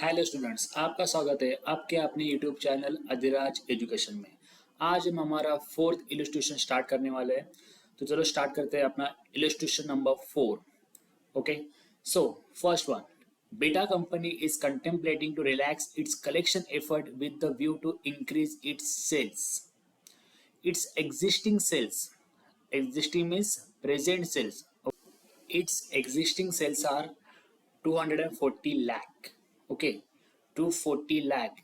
Hello students, आपका स्वागत है आपके अपने यूट्यूब चैनल अधिराज एजुकेशन में। आज हम हमारा फोर्थ इलस्ट्रेशन स्टार्ट करने वाले हैं। तो चलो स्टार्ट करते हैं अपना illustration number 4। Okay, so first one, Beta company is contemplating to relax its collection effort with the view to increase its sales. Its existing sales, existing means present sales. Its existing sales are 240 lakh. Okay, 240 lakh.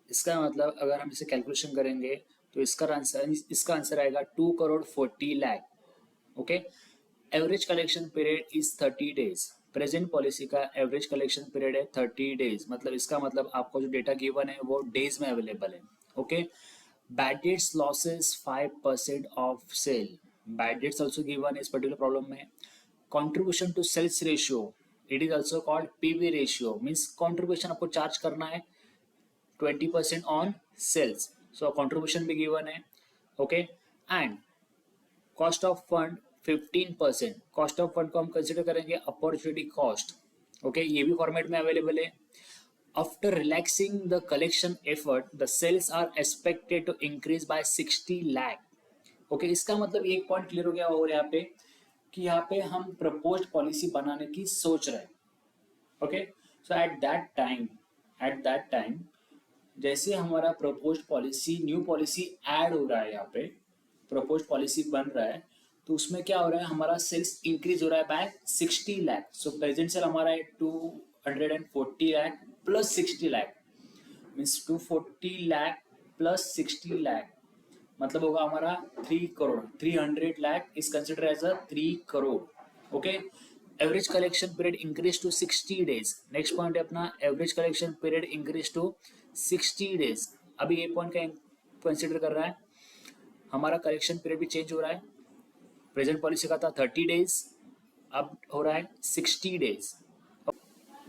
इसका मतलब अगर हम इसे calculation करेंगे तो इसका answer आएगा 2 crore 40 lakh. Okay, average collection period is 30 days. Present policy का एवरेज कलेक्शन पीरियड है 30 डेज। मतलब इसका मतलब आपको जो डेटा गिवन है वो डेज में अवेलेबल है। Okay, bad debts losses 5% of sale. Bad debts also given इस पर्टिकुलर प्रॉब्लम में। Contribution to sales ratio, it is also called PV ratio, means contribution आपको चार्ज करना है 20% ऑन सेल्स, सो कंट्रीब्यूशन भी given है। Okay, and cost of fund 15%। Cost of fund को हम consider करेंगे अपॉर्चुनिटी कॉस्ट। ओके, ये भी फॉर्मेट में अवेलेबल है। After relaxing the collection effort the sales are expected to increase by 60 lakh. Okay, इसका मतलब एक पॉइंट क्लियर हो गया और यहाँ पे कि यहाँ पे हम प्रपोज्ड पॉलिसी बनाने की सोच रहे हैं। Okay, so at that time जैसे हमारा proposed policy new policy add हो रहा है, यहाँ पे प्रपोज्ड पॉलिसी बन रहा है, तो उसमें क्या हो रहा है, हमारा सेल्स इंक्रीज हो रहा है by 60 lakh. So present sale हमारा है 240 lakh plus 60 lakh, means 240 lakh plus 60 lakh मतलब होगा हमारा 3 crore. 300 lakh is consider as a 3 crore. Okay, average collection period increase to 60 days. Next point है अपना average collection period increase to 60 days. अभी ये पॉइंट का कंसिडर कर रहा है, हमारा कलेक्शन पीरियड भी चेंज हो रहा है। प्रेजेंट पॉलिसी का था 30 डेज, अब हो रहा है 60 days.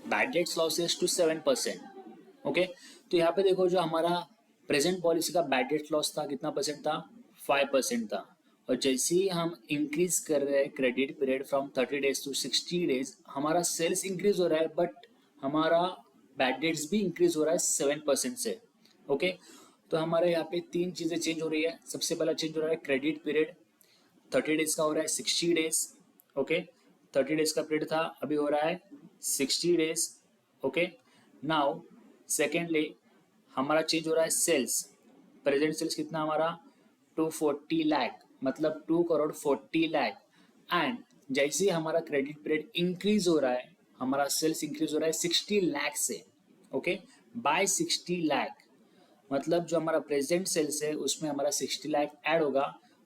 Bad debts losses to 7%। Okay, तो यहाँ पे देखो जो हमारा प्रेजेंट पॉलिसी का बैड डेट लॉस था कितना परसेंट था, 5% था। और जैसे ही हम इंक्रीज कर रहे हैं credit period from 30 days to 60 days, हमारा सेल्स इंक्रीज हो रहा है बट हमारा बैड डेट्स भी इंक्रीज हो रहा है 7% से। ओके, तो हमारे यहाँ पे तीन चीजें चेंज हो रही है। सबसे पहला चेंज हो रहा है क्रेडिट पीरियड, 30 डेज का हो रहा है 60 डेज। ओके, 30 डेज का पीरियड था, अभी हो रहा है 60 डेज। ओके, नाउ सेकेंडली हमारा चेंज हो रहा है सेल्स। प्रेजेंट सेल्स कितना हमारा 240 लाख, मतलब 2 करोड़ 40 लाख। एंड जैसे ही हमारा क्रेडिट पीरियड इंक्रीज हो रहा है, हमारा सेल्स इंक्रीज हो रहा है 60 लाख से। ओके, बाय 60 लाख, मतलब जो हमारा प्रेजेंट सेल्स है उसमें हमारा 60 लाख ऐड होगा,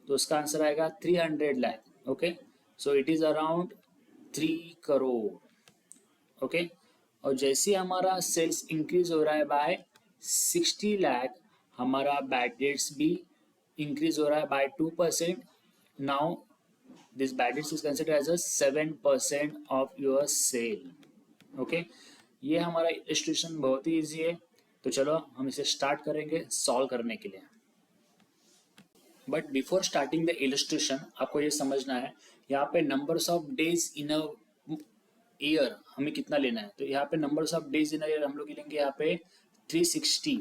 तो उसका आंसर आएगा 300 lakh. Okay, so it is around 3 crore. Okay, और जैसे हमारा सेल्स इंक्रीज हो रहा है बाय 60 लाख, हमारा बैड डेट्स भी इंक्रीज हो रहा है by 2%। Now this bad debts is consider as a 7% of your sale. Okay, ये हमारा इलस्ट्रेशन बहुत ही ईजी है। तो चलो हम इसे स्टार्ट करेंगे सॉल्व करने के लिए। But before starting the illustration आपको ये समझना है, यहाँ पे numbers of days in a year हमें कितना लेना है। तो यहाँ पे numbers of days in year हम लोग लेंगे यहाँ पे 360।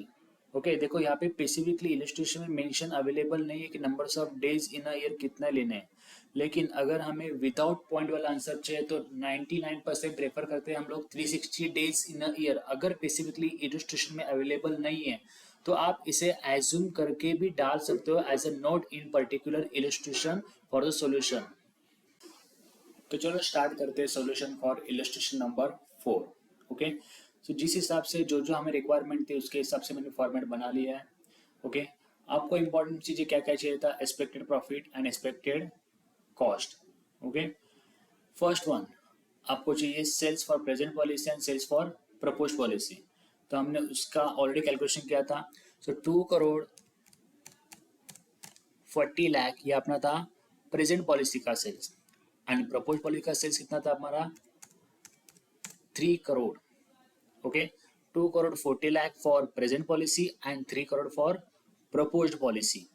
ओके, देखो यहाँ पे स्पेसिफिकली इलस्ट्रेशन में मेंशन अवेलेबल नहीं है कि numbers of days in a year कितना लेने हैं, लेकिन अगर हमें विदाउट पॉइंट वाला आंसर चाहिए तो 99% रेफर करते हैं हम लोग 360 डेज इन अ ईयर। अगर स्पेसिफिकली इलस्ट्रेशन में अवेलेबल नहीं है तो आप इसे एज्यूम करके भी डाल सकते हो as a note in particular illustration for the solution. तो चलो स्टार्ट करते हैं solution for illustration number 4। Okay, so जिस हिसाब से जो जो हमें रिक्वायरमेंट थी उसके हिसाब से मैंने फॉर्मेट बना लिया है। ओके, आपको इंपॉर्टेंट चीजें क्या क्या चाहिए था, expected profit and expected cost. Okay, first one आपको चाहिए sales for present policy and sales for propose policy. तो हमने उसका ऑलरेडी कैलकुलेशन किया था। सो 2 करोड़ 40 लाख ये अपना था प्रेजेंट पॉलिसी का सेल्स, एंड प्रपोज पॉलिसी का सेल्स कितना था हमारा 3 crore. Okay, 2 crore 40 lakh for present policy and 3 crore for proposed policy.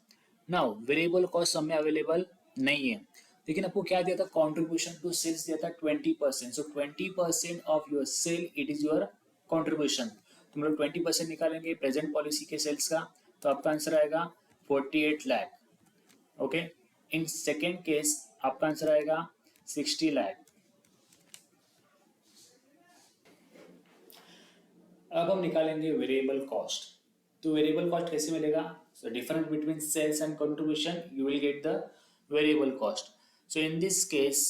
Now variable cost हमें अवेलेबल नहीं है, लेकिन आपको क्या दिया था, कॉन्ट्रीब्यूशन टू सेल्स दिया था 20%। So 20% of your sale it is your contribution. तुम लोग 20% निकालेंगे प्रेजेंट पॉलिसी के सेल्स का, तो आपका आंसर आएगा 48 lakh. Okay, in second case आपका आंसर आएगा 60 लाख। अब हम निकालेंगे वेरिएबल कॉस्ट। तो वेरिएबल कॉस्ट कैसे मिलेगा? So difference between sales and contribution, you will get the variable cost. So in this case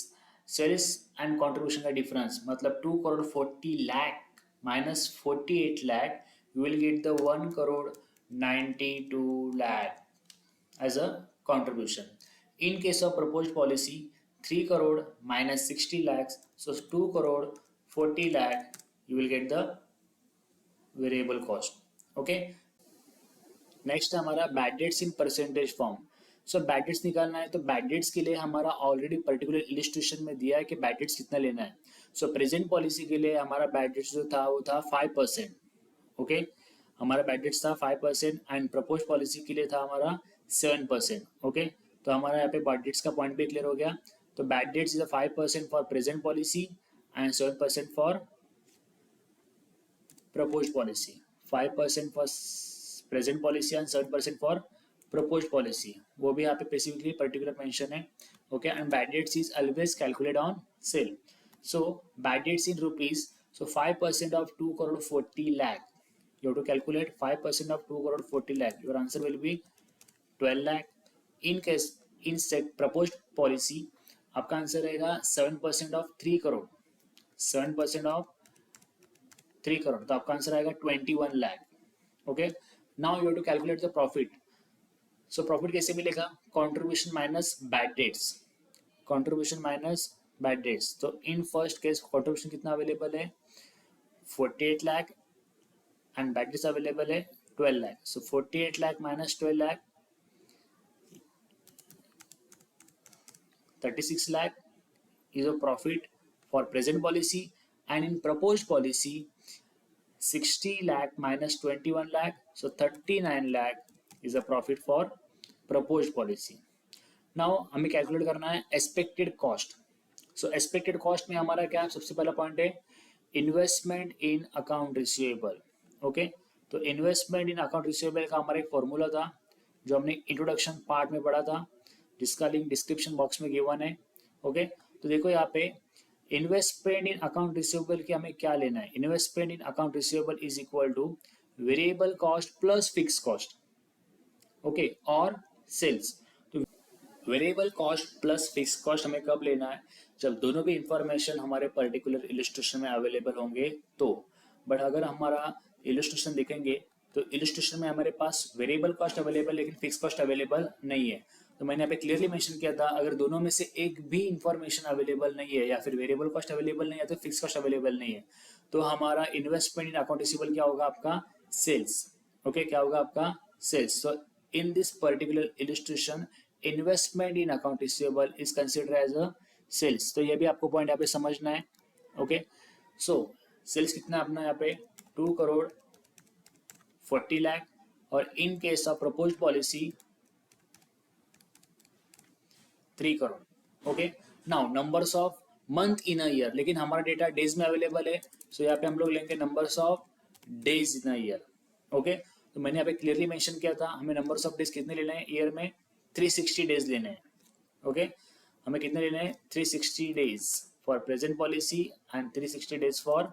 sales and contribution का डिफरेंस मतलब 2 crore 40 lakh minus 48 lakh, you will get the 1 crore 92 lakh as a contribution. In case of proposed policy, 3 crore minus 60 lakhs, so 2 crore 40 lakh, you will get the variable cost. Okay. Next हमारा bad debts in percentage form. So bad debts निकालना है, तो bad debts के लिए हमारा already particular illustration में दिया है कि बैड डेट्स कितना लेना है। सो प्रेजेंट पॉलिसी के लिए हमारा बैड डेट्स जो था वो था 5%। ओके, हमारा बैड डेट्स था 5% एंड प्रपोज पॉलिसी के लिए था हमारा 7%। ओके, तो हमारा यहाँ पे बैड डेट्स का पॉइंट भी क्लियर हो गया। तो bad debts is 5% for present policy and 7% for proposed policy. 5% for present policy and 7% for proposed policy. वो भी यहाँ पे specifically particular mention है. Okay, and bad debts is always calculated on sale. So bad debts in rupees. So 5% of 2 crore 40 lakh. You have to calculate 5% of 2 crore 40 lakh. Your answer will be 12 lakh. In case in set proposed policy, आपका answer रहेगा 7% of 3 crore. 7% of 3 crore, तो आपका answer आएगा 21 lakh. Okay, now you have to calculate the profit. So profit कैसे मिलेगा? Contribution minus bad debts, contribution minus bad debts. तो in first case contribution कितना available है? 48 lakh and bad debts available है 12 lakh. So 48 lakh minus 12 lakh 36 lakh is a profit for present policy, and in proposed policy 60 lakh minus 21 lakh, so 39 lakh is a profit for proposed policy. Now हमें calculate करना है expected cost. सो expected cost में हमारा क्या सबसे पहला point है? Investment in account receivable. Okay, तो इन्वेस्टमेंट इन अकाउंट रिसीवेबल का हमारा एक फॉर्मूला था जो हमने इंट्रोडक्शन पार्ट में पढ़ा था, जिसका लिंक डिस्क्रिप्शन बॉक्स में गिवन है। ओके, तो देखो यहाँ पे इन्वेस्टमेंट इन अकाउंट रिसीवेबल की हमें क्या लेना है? Investment in account receivable is equal two variable cost plus fix cost. Okay, और सेल्स। तो variable cost plus fix cost हमें कब लेना है? जब दोनों भी इंफॉर्मेशन हमारे पर्टिकुलर इलिस्ट्रेशन में अवेलेबल होंगे तो। बट अगर हमारा इलिस्ट्रेशन देखेंगे तो इलिस्ट्रेशन में हमारे पास वेरिएबल कॉस्ट अवेलेबल लेकिन फिक्स कॉस्ट अवेलेबल नहीं है। तो मैंने यहाँ पे क्लियरली मेंशन किया था, अगर दोनों में से एक भी इंफॉर्मेशन अवेलेबल नहीं है या फिर वेरिएबल कॉस्ट अवेलेबल नहीं है तो फिक्स कॉस्ट अवेलेबल नहीं है, तो हमारा इन्वेस्टमेंट इन अकाउंट रिसीवेबल क्या होगा? आपका सेल्स। ओके, क्या होगा? आपका sales. So in this particular illustration investment in account receivable is consider as a sales. तो ये भी आपको पॉइंट यहाँ पे समझना है। ओके, सो सेल्स कितना अपना यहाँ पे 2 करोड़ 40 लाख, और in case of propose policy 3 crore. Okay, now numbers of month in a year, लेकिन हमारा डेटा डेज में अवेलेबल है, सो यहाँ पे हम लोग लेंगे numbers of days in a year. Okay, तो मैंने यहाँ पे क्लियरली मेंशन किया था हमें नंबर्स ऑफ डेज कितने लेने हैं ईयर में? 360 डेज लेने हैं। ओके, हमें कितने लेने हैं? 360 days for present policy and 360 days for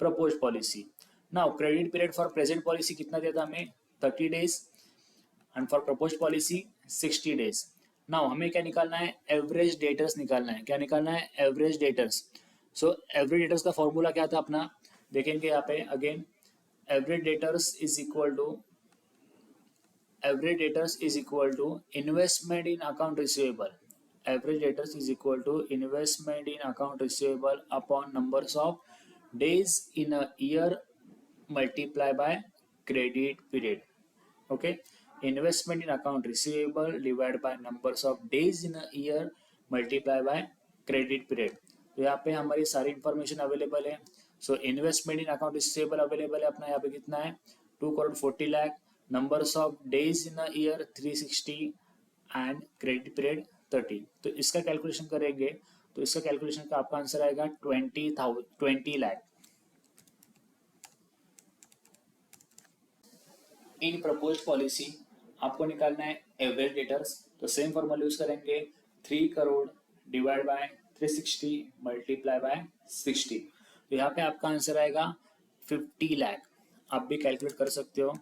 propose policy. Now credit period for present policy कितना दिया था हमें? 30 days and for propose policy 60 days. Now हमें क्या निकालना है? एवरेज डेटर्स निकालना है। क्या निकालना है? Average debtors. So average debtors का फॉर्मूला क्या था अपना? देखेंगे यहाँ पे again, average debtors is equal to investment in account receivable. Average debtors is equal to investment in account receivable upon numbers of days in a year multiply by credit period. Okay, investment in account receivable divided by numbers of days in a year multiply by credit period। तो यहाँ पे हमारी सारी information available है। So investment in account receivable available है अपना यहाँ पे कितना है? 2 crore 40 lakh, numbers of days in a year 360 and credit period 30। तो इसका कैलकुलेशन करेंगे तो इसका कैलकुलेशन का आपका आंसर आएगा 20 लाख। इन प्रपोज्ड पॉलिसी आपको निकालना है एवरेज डेटर्स, तो सेम फॉर्मूला यूज करेंगे 3 crore divide by 360 multiply by 60। तो यहाँ पे आपका आंसर आएगा 50 लाख। आप भी कैलकुलेट कर सकते हो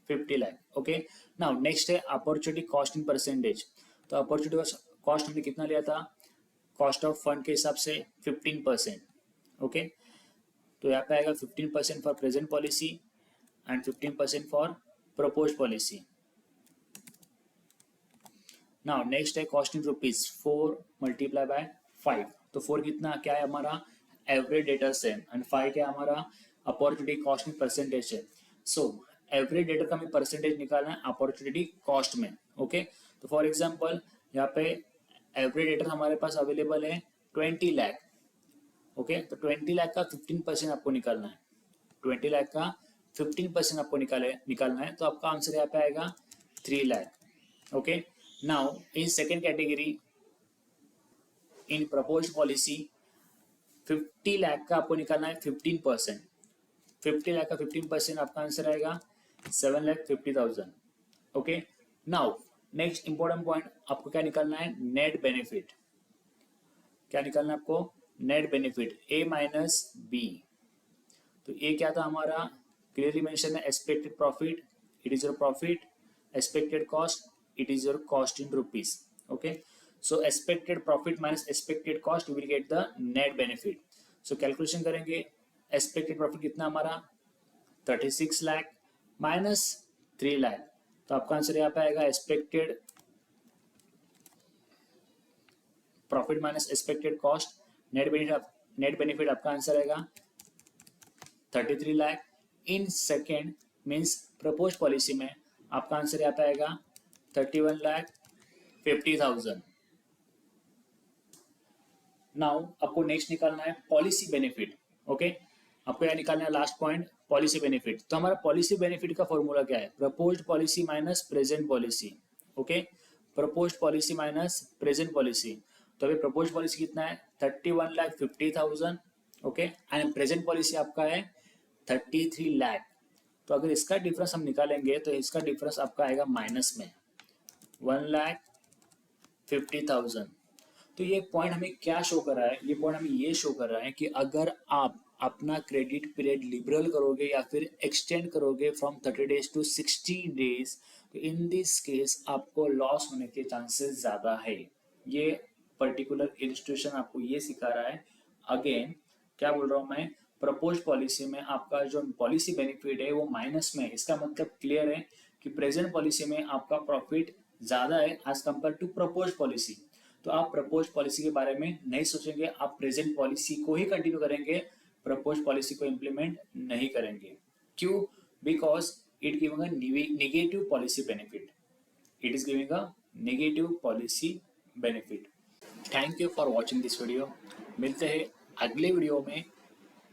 50 लाख। ओके, नाउ नेक्स्ट है अपॉर्चुनिटी कॉस्ट इन परसेंटेज। तो अपॉर्चुनिटी कॉस्ट हमने कितना लिया था कॉस्ट ऑफ फंड के हिसाब से 15%। ओके, तो यहाँ पे आएगा 15% for present policy and 15% for propose policy. Now next है cost in rupees 4 multiply by 5। तो 4 कितना क्या है हमारा एवरेज डेटर्स है एंड 5 क्या है हमारा अपॉर्चुनिटी कॉस्ट इन परसेंटेज है। सो एवरेज डेटर का हमें परसेंटेज निकालना है अपॉर्चुनिटी कॉस्ट में। ओके, तो फॉर एग्जांपल यहाँ पे एवरेज डेटर हमारे पास अवेलेबल है 20 लाख। ओके, तो 20 लाख का 15% आपको निकालना है। 20 लाख का 15% आपको निकालना है, तो आपका आंसर यहाँ पे आएगा 3 lakh. Okay, now in second category in proposed policy 50 lakh का आपको निकालना है 15%। 50 लाख का 15% आपका आंसर आएगा 7,50,000। Okay, now next important point आपको क्या निकालना है नेट बेनिफिट। क्या निकालना है आपको नेट बेनिफिट ए माइनस बी। तो ए क्या था हमारा क्लियरली मेंशन है expected profit, it is your profit, expected cost, it is your cost in rupees. Okay, so expected profit minus expected cost, you will get the net benefit. So calculation करेंगे expected profit कितना हमारा 36 lakh minus 3 lakh, तो आपका answer यहाँ पे आएगा expected profit minus expected cost, net benefit आपका answer आएगा 33 lakh in second means propose policy में आपका आंसर यहाँ पे आएगा 31,50,000। नाउ आपको नेक्स्ट निकालना है पॉलिसी बेनिफिट। ओके, आपको यहाँ निकालना है लास्ट पॉइंट पॉलिसी बेनिफिट। तो हमारा पॉलिसी बेनिफिट का फॉर्मूला क्या है proposed policy minus present policy. Okay, proposed policy minus present policy. तो अभी प्रपोज्ड पॉलिसी कितना है 31,50,000। ओके, एंड प्रेजेंट पॉलिसी आपका है 33 लाख। तो अगर इसका डिफरेंस हम निकालेंगे तो इसका डिफरेंस आपका आएगा माइनस में 1,50,000। तो ये पॉइंट हमें क्या शो कर रहा है ये पॉइंट हमें ये शो कर रहा है कि अगर आप अपना क्रेडिट पीरियड लिबरल करोगे या फिर एक्सटेंड करोगे फ्रॉम 30 डेज टू 60 डेज, तो इन दिस केस आपको लॉस होने के चांसेस ज़्यादा है। ये पर्टिकुलर इलस्ट्रेशन आपको ये सिखा रहा है। अगेन क्या बोल रहा हूँ मैं प्रपोज पॉलिसी में आपका जो पॉलिसी बेनिफिट है वो माइनस में है। इसका मतलब क्लियर है कि प्रेजेंट पॉलिसी में आपका प्रॉफिट ज़्यादा है as compare to propose policy. तो आप प्रपोज पॉलिसी के बारे में नहीं सोचेंगे, आप प्रेजेंट पॉलिसी को ही कंटिन्यू करेंगे, प्रपोज पॉलिसी को इम्प्लीमेंट नहीं करेंगे। क्यों? Because it giving a negative policy benefit. It is giving a negative policy benefit. Thank you for watching this video. मिलते हैं अगले वीडियो में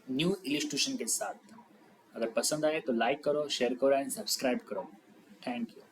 न्यू इलस्ट्रेशन के साथ। अगर पसंद आए तो लाइक करो, शेयर करो एंड सब्सक्राइब करो। Thank you.